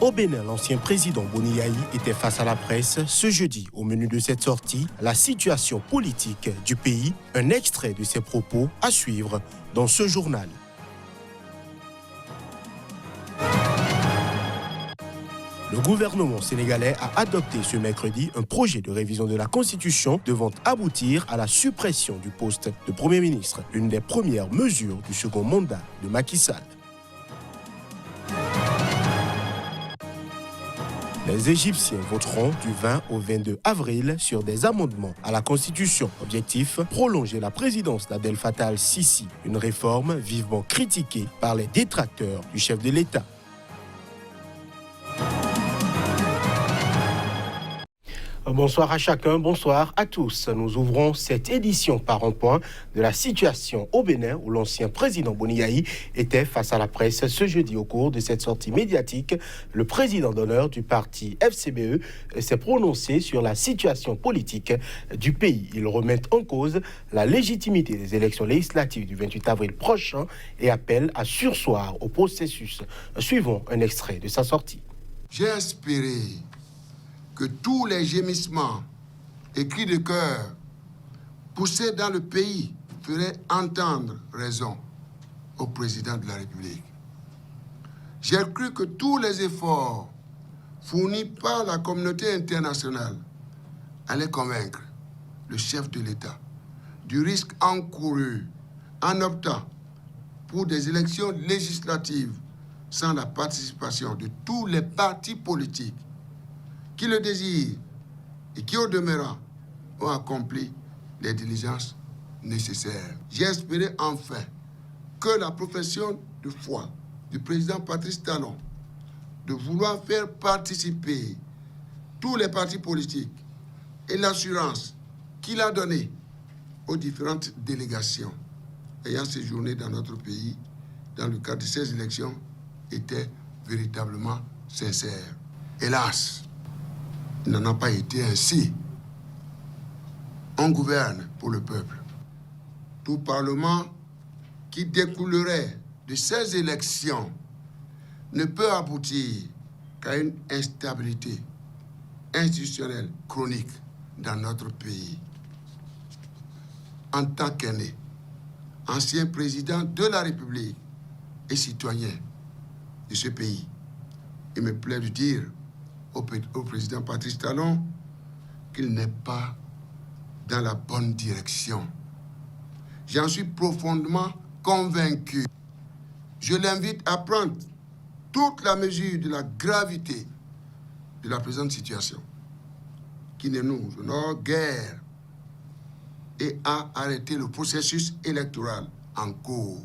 Au Bénin, l'ancien président Boni Yayi était face à la presse ce jeudi. Au menu de cette sortie, la situation politique du pays, un extrait de ses propos à suivre dans ce journal. Le gouvernement sénégalais a adopté ce mercredi un projet de révision de la Constitution devant aboutir à la suppression du poste de Premier ministre, une des premières mesures du second mandat de Macky Sall. Les Égyptiens voteront du 20 au 22 avril sur des amendements à la Constitution. Objectif, prolonger la présidence d'Abdel Fattah al-Sisi, une réforme vivement critiquée par les détracteurs du chef de l'État. Bonsoir à chacun, bonsoir à tous. Nous ouvrons cette édition par un point de la situation au Bénin où l'ancien président Boni Yayi était face à la presse ce jeudi. Au cours de cette sortie médiatique, le président d'honneur du parti FCBE s'est prononcé sur la situation politique du pays. Il remet en cause la légitimité des élections législatives du 28 avril prochain et appelle à surseoir au processus. Suivons un extrait de sa sortie. J'ai espéré que tous les gémissements et cris de cœur poussés dans le pays feraient entendre raison au président de la République. J'ai cru que tous les efforts fournis par la communauté internationale allaient convaincre le chef de l'État du risque encouru en optant pour des élections législatives sans la participation de tous les partis politiques qui le désirent et qui, au demeurant, ont accompli les diligences nécessaires. J'ai espéré enfin que la profession de foi du président Patrice Talon de vouloir faire participer tous les partis politiques et l'assurance qu'il a donnée aux différentes délégations ayant séjourné dans notre pays dans le cadre de ces élections était véritablement sincère. Hélas, il n'en a pas été ainsi. On gouverne pour le peuple. Tout parlement qui découlerait de ces élections ne peut aboutir qu'à une instabilité institutionnelle chronique dans notre pays. En tant qu'aîné, ancien président de la République et citoyen de ce pays, il me plaît de dire au président Patrice Talon qu'il n'est pas dans la bonne direction. J'en suis profondément convaincu. Je l'invite à prendre toute la mesure de la gravité de la présente situation, qui ne nous honore guère, et à arrêter le processus électoral en cours.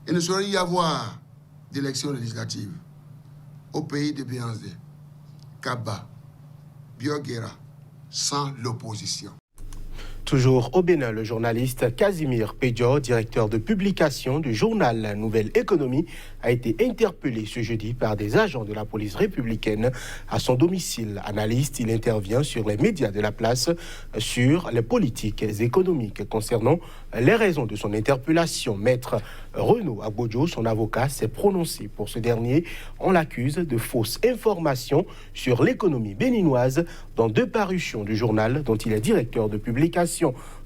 Il ne saurait y avoir d'élections législatives au pays de Béanzé, Kaba, Bioguera, sans l'opposition. Toujours au Bénin, le journaliste Casimir Pédio, directeur de publication du journal Nouvelle Économie, a été interpellé ce jeudi par des agents de la police républicaine à son domicile. Analyste, il intervient sur les médias de la place sur les politiques économiques. Concernant les raisons de son interpellation, maître Renaud Agbodjo, son avocat, s'est prononcé pour ce dernier. On l'accuse de fausses informations sur l'économie béninoise dans 2 parutions du journal dont il est directeur de publication.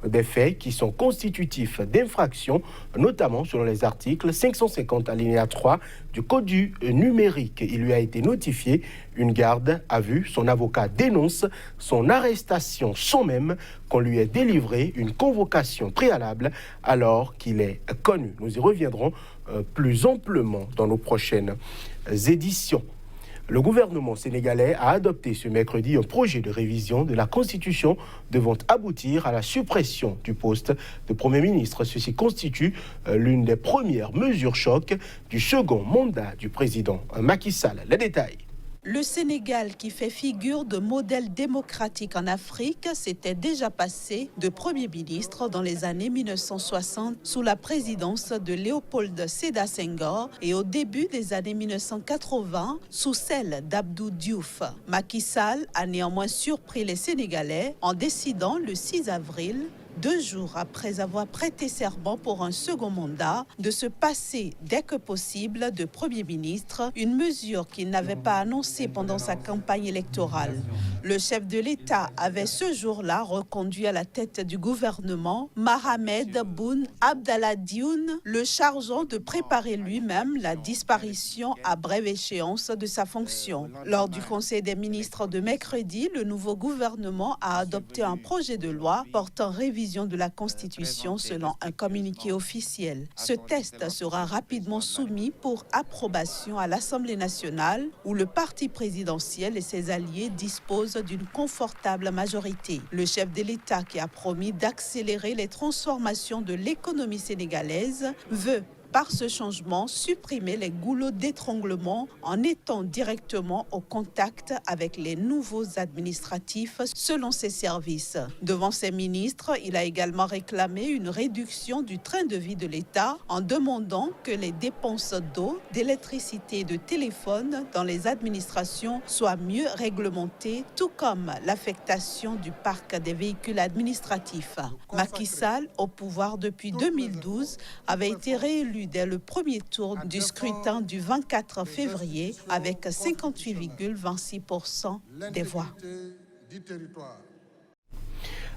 Des faits qui sont constitutifs d'infractions, notamment selon les articles 550 alinéa 3 du Code du numérique. Il lui a été notifié une garde à vue. Son avocat dénonce son arrestation sans même qu'on lui ait délivré une convocation préalable alors qu'il est connu. Nous y reviendrons plus amplement dans nos prochaines éditions. Le gouvernement sénégalais a adopté ce mercredi un projet de révision de la Constitution devant aboutir à la suppression du poste de Premier ministre. Ceci constitue l'une des premières mesures choc du second mandat du président Macky Sall. Les détails. Le Sénégal, qui fait figure de modèle démocratique en Afrique, s'était déjà passé de Premier ministre dans les années 1960 sous la présidence de Léopold Sédar Senghor et au début des années 1980 sous celle d'Abdou Diouf. Macky Sall a néanmoins surpris les Sénégalais en décidant le 6 avril 2 jours après avoir prêté serment pour un second mandat, de se passer dès que possible de Premier ministre, une mesure qu'il n'avait pas annoncée pendant sa campagne électorale. Le chef de l'État avait ce jour-là reconduit à la tête du gouvernement Mohamed Boun Abdallah Dionne, le chargeant de préparer lui-même la disparition à brève échéance de sa fonction. Lors du Conseil des ministres de mercredi, le nouveau gouvernement a adopté un projet de loi portant révision de la Constitution selon un communiqué officiel. Ce texte sera rapidement soumis pour approbation à l'Assemblée nationale où le parti présidentiel et ses alliés disposent d'une confortable majorité. Le chef de l'État, qui a promis d'accélérer les transformations de l'économie sénégalaise, veut par ce changement supprimer les goulots d'étranglement en étant directement au contact avec les nouveaux administratifs selon ses services. Devant ses ministres, il a également réclamé une réduction du train de vie de l'État en demandant que les dépenses d'eau, d'électricité et de téléphone dans les administrations soient mieux réglementées, tout comme l'affectation du parc des véhicules administratifs. Macky Sall, au pouvoir depuis 2012, avait été réélu dès le premier tour du scrutin du 24 février avec 58,26% des voix.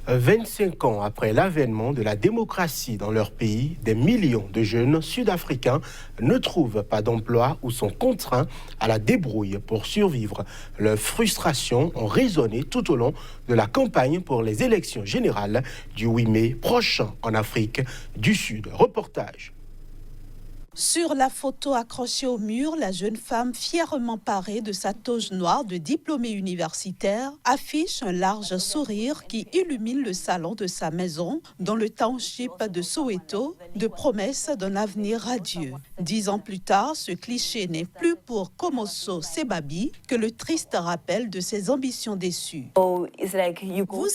25 ans après l'avènement de la démocratie dans leur pays, des millions de jeunes sud-africains ne trouvent pas d'emploi ou sont contraints à la débrouille pour survivre. Leurs frustrations ont résonné tout au long de la campagne pour les élections générales du 8 mai prochain en Afrique du Sud. Reportage. Sur la photo accrochée au mur, la jeune femme, fièrement parée de sa toge noire de diplômée universitaire, affiche un large sourire qui illumine le salon de sa maison, dans le township de Soweto, de promesses d'un avenir radieux. 10 ans plus tard, ce cliché n'est plus pour Komoso Sebabi que le triste rappel de ses ambitions déçues. Vous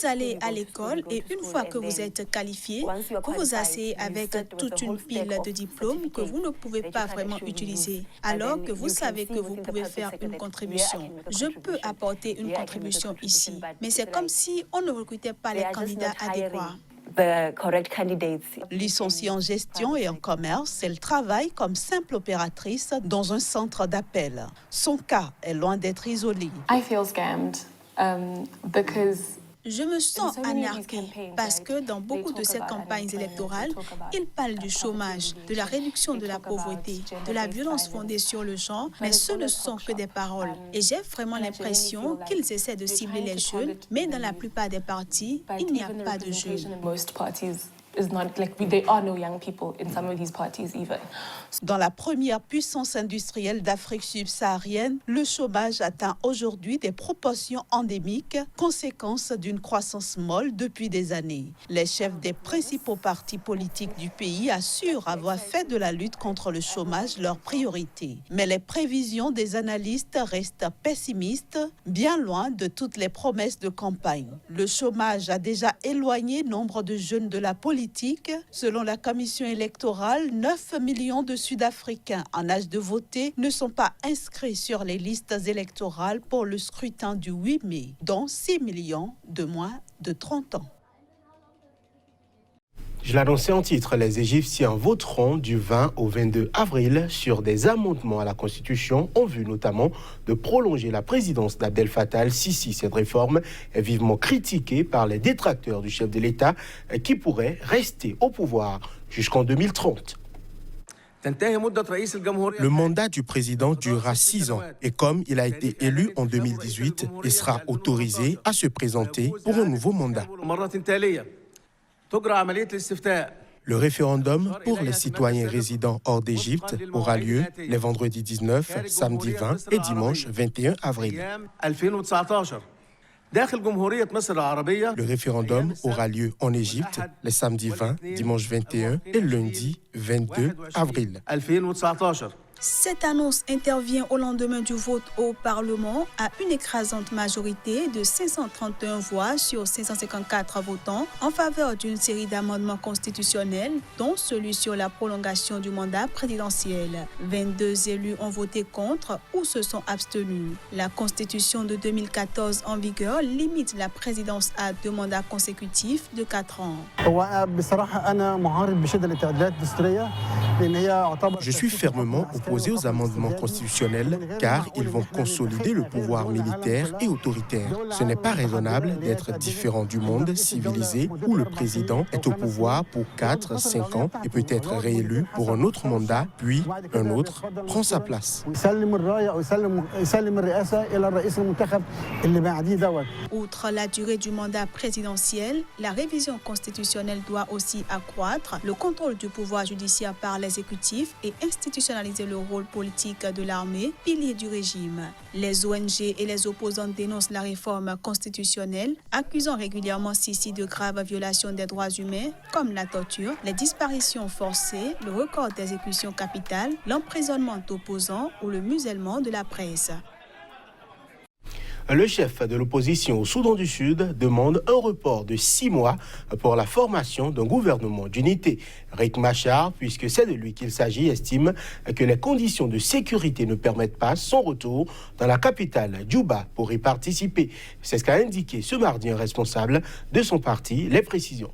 allez à l'école et une fois que vous êtes qualifié, vous vous asseyez avec toute une pile de diplômes que vous ne pouvez pas vraiment utiliser, alors que vous savez que vous pouvez faire une contribution. Je peux apporter une contribution ici, mais c'est comme si on ne recrutait pas les candidats adéquats. Licenciée en gestion et en commerce, elle travaille comme simple opératrice dans un centre d'appel. Son cas est loin d'être isolé. Je me sens arnaquée parce que dans beaucoup de ces campagnes électorales, ils parlent du chômage, de la réduction de la pauvreté, de la violence fondée sur le genre, mais ce ne sont que des paroles. Et j'ai vraiment l'impression qu'ils essaient de cibler les jeunes, mais dans la plupart des partis, il n'y a pas de jeunes. Dans la première puissance industrielle d'Afrique subsaharienne, le chômage atteint aujourd'hui des proportions endémiques, conséquence d'une croissance molle depuis des années. Les chefs des principaux partis politiques du pays assurent avoir fait de la lutte contre le chômage leur priorité. Mais les prévisions des analystes restent pessimistes, bien loin de toutes les promesses de campagne. Le chômage a déjà éloigné nombre de jeunes de la politique. Selon la commission électorale, 9 millions de Sud-Africains en âge de voter ne sont pas inscrits sur les listes électorales pour le scrutin du 8 mai, dont 6 millions de moins de 30 ans. Je l'annonçais en titre, les Égyptiens voteront du 20 au 22 avril sur des amendements à la Constitution en vue notamment de prolonger la présidence d'Abdel Fattah al-Sisi. Cette réforme est vivement critiquée par les détracteurs du chef de l'État qui pourrait rester au pouvoir jusqu'en 2030. Le mandat du président durera 6 ans et comme il a été élu en 2018, il sera autorisé à se présenter pour un nouveau mandat. Le référendum pour les citoyens résidant hors d'Égypte aura lieu les vendredis 19, samedi 20 et dimanche 21 avril. Le référendum aura lieu en Égypte les samedis 20, dimanche 21 et lundi 22 avril. Cette annonce intervient au lendemain du vote au Parlement à une écrasante majorité de 531 voix sur 554 votants en faveur d'une série d'amendements constitutionnels, dont celui sur la prolongation du mandat présidentiel. 22 élus ont voté contre ou se sont abstenus. La Constitution de 2014 en vigueur limite la présidence à 2 mandats consécutifs de 4 ans. Je suis fermement opposé aux amendements constitutionnels car ils vont consolider le pouvoir militaire et autoritaire. Ce n'est pas raisonnable d'être différent du monde civilisé où le président est au pouvoir pour 4, 5 ans et peut être réélu pour un autre mandat, puis un autre prend sa place. Outre la durée du mandat présidentiel, la révision constitutionnelle doit aussi accroître le contrôle du pouvoir judiciaire par l'exécutif et institutionnaliser le rôle politique de l'armée, pilier du régime. Les ONG et les opposants dénoncent la réforme constitutionnelle, accusant régulièrement Sisi de graves violations des droits humains, comme la torture, les disparitions forcées, le record d'exécutions capitales, l'emprisonnement d'opposants ou le musellement de la presse. Le chef de l'opposition au Soudan du Sud demande un report de 6 mois pour la formation d'un gouvernement d'unité. Riek Machar, puisque c'est de lui qu'il s'agit, estime que les conditions de sécurité ne permettent pas son retour dans la capitale, Djouba, pour y participer. C'est ce qu'a indiqué ce mardi un responsable de son parti. Les précisions.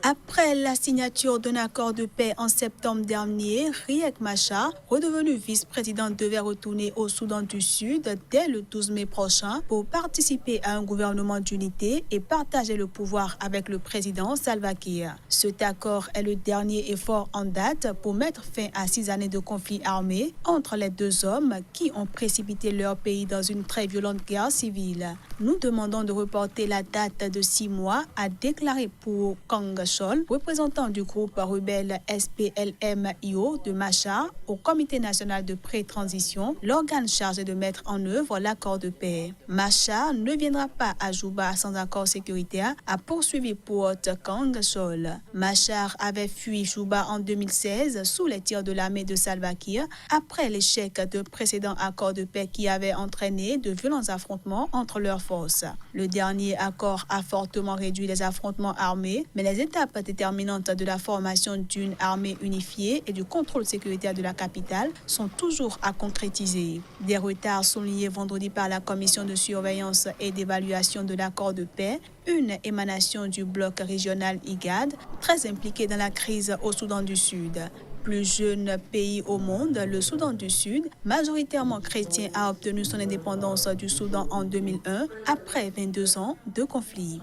Après la signature d'un accord de paix en septembre dernier, Riek Machar, redevenu vice-président, devait retourner au Soudan du Sud dès le 12 mai prochain pour participer à un gouvernement d'unité et partager le pouvoir avec le président Salva Kiir. Cet accord est le dernier effort en date pour mettre fin à 6 années de conflit armé entre les 2 hommes qui ont précipité leur pays dans une très violente guerre civile. Nous demandons de reporter la date de 6 mois, a déclaré pour Kang Chol, représentant du groupe rebelle SPLM-IO de Machar, au Comité national de pré-transition, l'organe chargé de mettre en œuvre l'accord de paix. Machar ne viendra pas à Djouba sans accord sécuritaire, a poursuivi pour Kang Chol. Machar avait fui Djouba en 2016 sous les tirs de l'armée de Salva Kiir après l'échec d'un précédent accord de paix qui avait entraîné de violents affrontements entre leurs forces. Le dernier accord a fortement réduit les affrontements armés, mais les étapes déterminantes de la formation d'une armée unifiée et du contrôle sécuritaire de la capitale sont toujours à concrétiser. Des retards soulignés vendredi par la commission de surveillance et d'évaluation de l'accord de paix, une émanation du bloc régional IGAD, très impliqué dans la crise au Soudan du Sud. Plus jeune pays au monde, le Soudan du Sud, majoritairement chrétien, a obtenu son indépendance du Soudan en 2001, après 22 ans de conflit.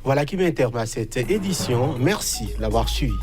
Voilà qui met un terme à cette édition. Merci de l'avoir suivi.